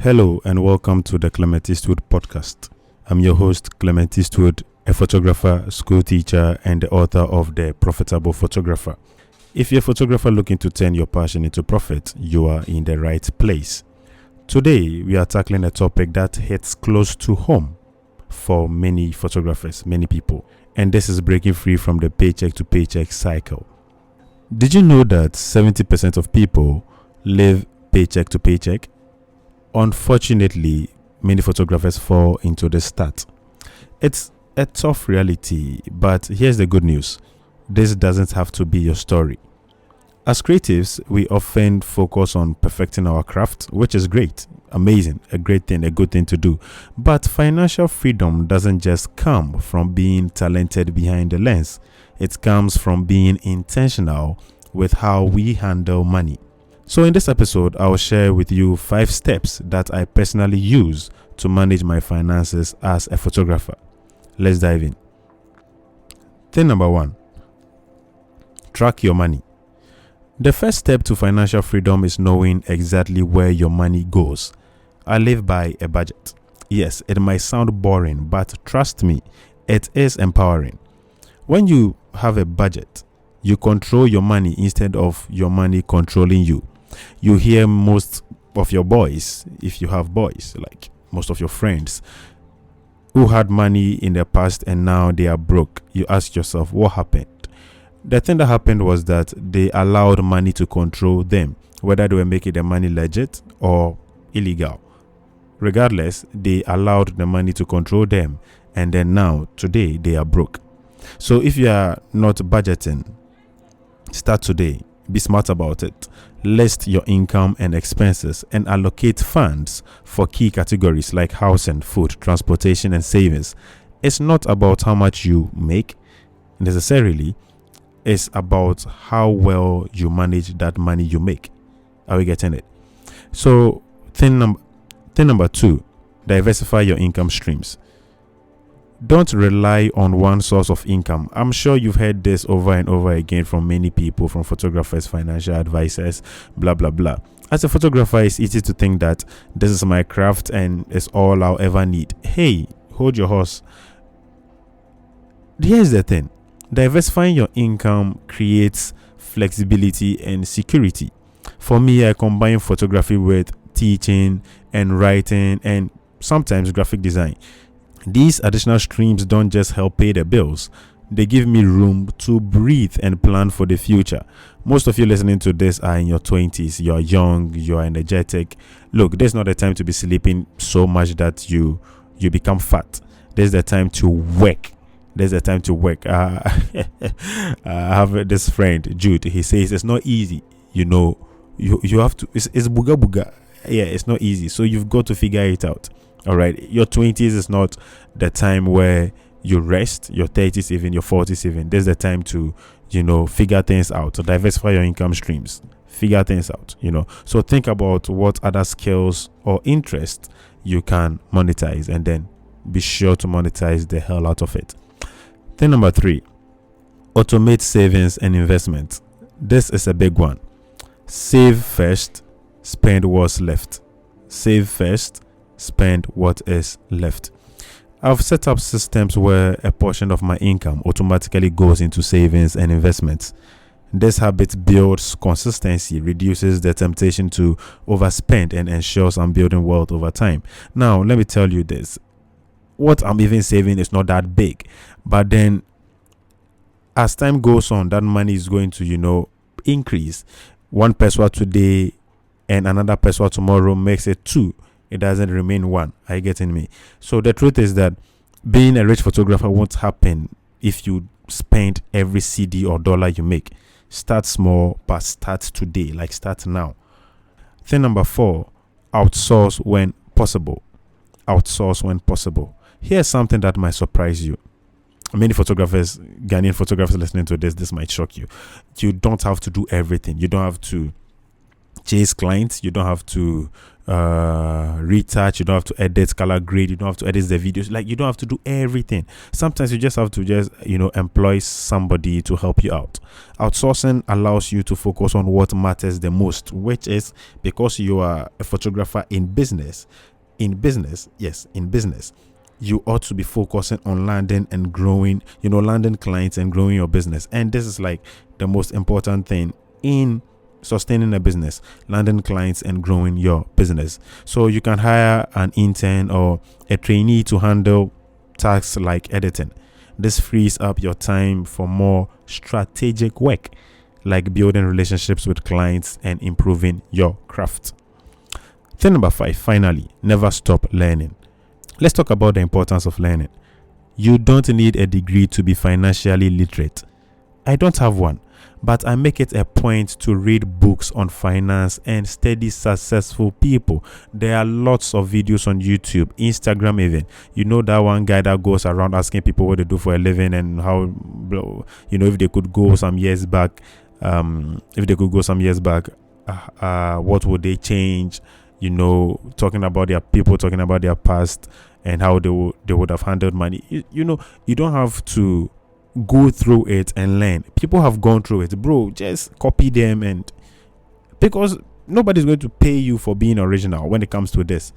Hello and welcome to the Clement Eastwood podcast. I'm your host, Clement Eastwood, a photographer, school teacher, and the author of The Profitable Photographer. If you're a photographer looking to turn your passion into profit, you are in the right place. Today, we are tackling a topic that hits close to home for many photographers, many people, and this is breaking free from the paycheck-to-paycheck cycle. Did you know that 70% of people live paycheck to paycheck? Unfortunately, many photographers fall into this stat. It's a tough reality, but here's the good news. This doesn't have to be your story. As creatives, we often focus on perfecting our craft, which is great, amazing, a great thing, a good thing to do. But financial freedom doesn't just come from being talented behind the lens. It comes from being intentional with how we handle money. So in this episode, I'll share with you 5 steps that I personally use to manage my finances as a photographer. Let's dive in. Thing number 1, track your money. The first step to financial freedom is knowing exactly where your money goes. I live by a budget. Yes, it might sound boring, but trust me, it is empowering. When you have a budget, you control your money instead of your money controlling you. You hear most of your boys, if you have boys, like most of your friends who had money in the past and now they are broke. You ask yourself, what happened? The thing that happened was that they allowed money to control them, whether they were making the money legit or illegal. Regardless, they allowed the money to control them, and then now, today, they are broke. So if you are not budgeting, start today. Be smart about it. List your income and expenses and allocate funds for key categories like housing, food, transportation, and savings. It's not about how much you make necessarily. It's about how well you manage that money you make. Are we getting it? So thing number 2, diversify your income streams. Don't rely on one source of income. I'm sure you've heard this over and over again from many people, from photographers, financial advisors, blah, blah, blah. As a photographer, it's easy to think that this is my craft and it's all I'll ever need. Hey, hold your horse. Here's the thing. Diversifying your income creates flexibility and security. For me, I combine photography with teaching and writing and sometimes graphic design. These additional streams don't just help pay the bills. They give me room to breathe and plan for the future. Most of you listening to this are in your 20s. You're young, you're energetic. Look, there's not a time to be sleeping so much that you become fat. There's the time to work. I have this friend, Jude. He says it's not easy. You have to, it's booga booga. Yeah, it's not easy. So you've got to figure it out. All right, your 20s is not the time where you rest. Your 30s, even your 40s, even there's the time to, figure things out. To diversify your income streams, figure things out. So think about what other skills or interests you can monetize, and then be sure to monetize the hell out of it. Thing number 3, automate savings and investment. This is a big one. Save first, spend what's left. Save first, spend what is left. I've set up systems where a portion of my income automatically goes into savings and investments. This habit builds consistency, reduces the temptation to overspend, and ensures I'm building wealth over time. Now, let me tell you this. What I'm even saving is not that big, but then as time goes on, that money is going to, increase. 1 peso today and another peso tomorrow makes it 2. It doesn't remain 1. Are you getting me? So the truth is that being a rich photographer won't happen if you spend every CD or dollar you make. Start small, but start today. Like, start now. Thing number 4, outsource when possible. Outsource when possible. Here's something that might surprise you. Many photographers, Ghanaian photographers listening to this might shock you. You don't have to do everything. You don't have to chase clients. You don't have to retouch, you don't have to edit, color grade, you don't have to edit the videos. Like, you don't have to do everything. Sometimes you just have to employ somebody to help you out. Outsourcing allows you to focus on what matters the most, which is, because you are a photographer in business, you ought to be focusing on landing and growing, landing clients and growing your business. And this is like the most important thing in sustaining a business: landing clients and growing your business. So you can hire an intern or a trainee to handle tasks like editing. This frees up your time for more strategic work, like building relationships with clients and improving your craft. Thing number 5, finally, never stop learning. Let's talk about the importance of learning. You don't need a degree to be financially literate. I don't have one, but I make it a point to read books on finance and study successful people. There are lots of videos on YouTube, Instagram even. That one guy that goes around asking people what they do for a living and how, if they could go some years back, what would they change? Talking about their past and how they would have handled money. You don't have to go through it and learn. People have gone through it, bro. Just copy them, and because nobody's going to pay you for being original when it comes to this.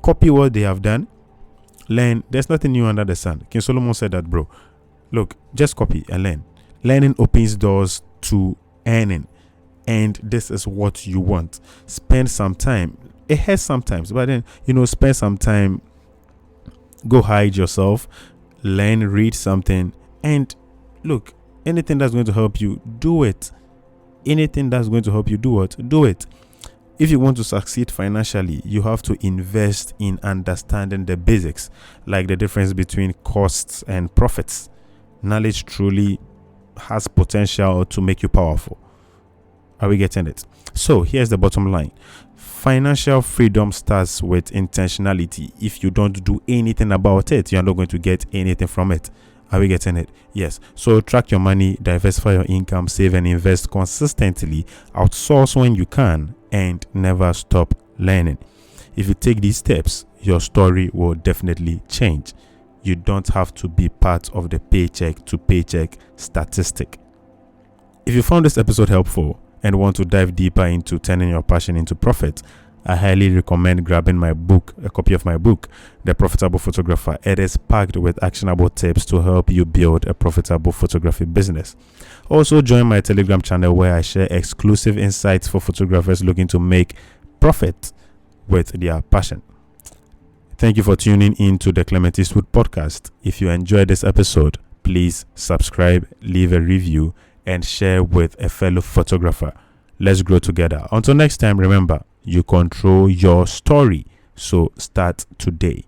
Copy what they have done, learn. There's nothing new under the sun. King Solomon said that, bro. Look, just copy and learn. Learning opens doors to earning, and this is what you want. Spend some time. It hurts sometimes, but then spend some time. Go hide yourself, learn, read something, and look, anything that's going to help you, do it. Anything that's going to help you, do it. If you want to succeed financially, you have to invest in understanding the basics, like the difference between costs and profits. Knowledge truly has potential to make you powerful. Are we getting it? So here's the bottom line. Financial freedom starts with intentionality. If you don't do anything about it, you're not going to get anything from it. Are we getting it? Yes. So track your money, diversify your income, save and invest consistently, outsource when you can, and never stop learning. If you take these steps, your story will definitely change. You don't have to be part of the paycheck to paycheck statistic. If you found this episode helpful and want to dive deeper into turning your passion into profit, I highly recommend grabbing my book, a copy of my book, The Profitable Photographer. It is packed with actionable tips to help you build a profitable photography business. Also, join my Telegram channel where I share exclusive insights for photographers looking to make profit with their passion. Thank you for tuning in to the Clement Eastwood podcast. If you enjoyed this episode, please subscribe, leave a review, and share with a fellow photographer. Let's grow together. Until next time, remember, you control your story. So start today.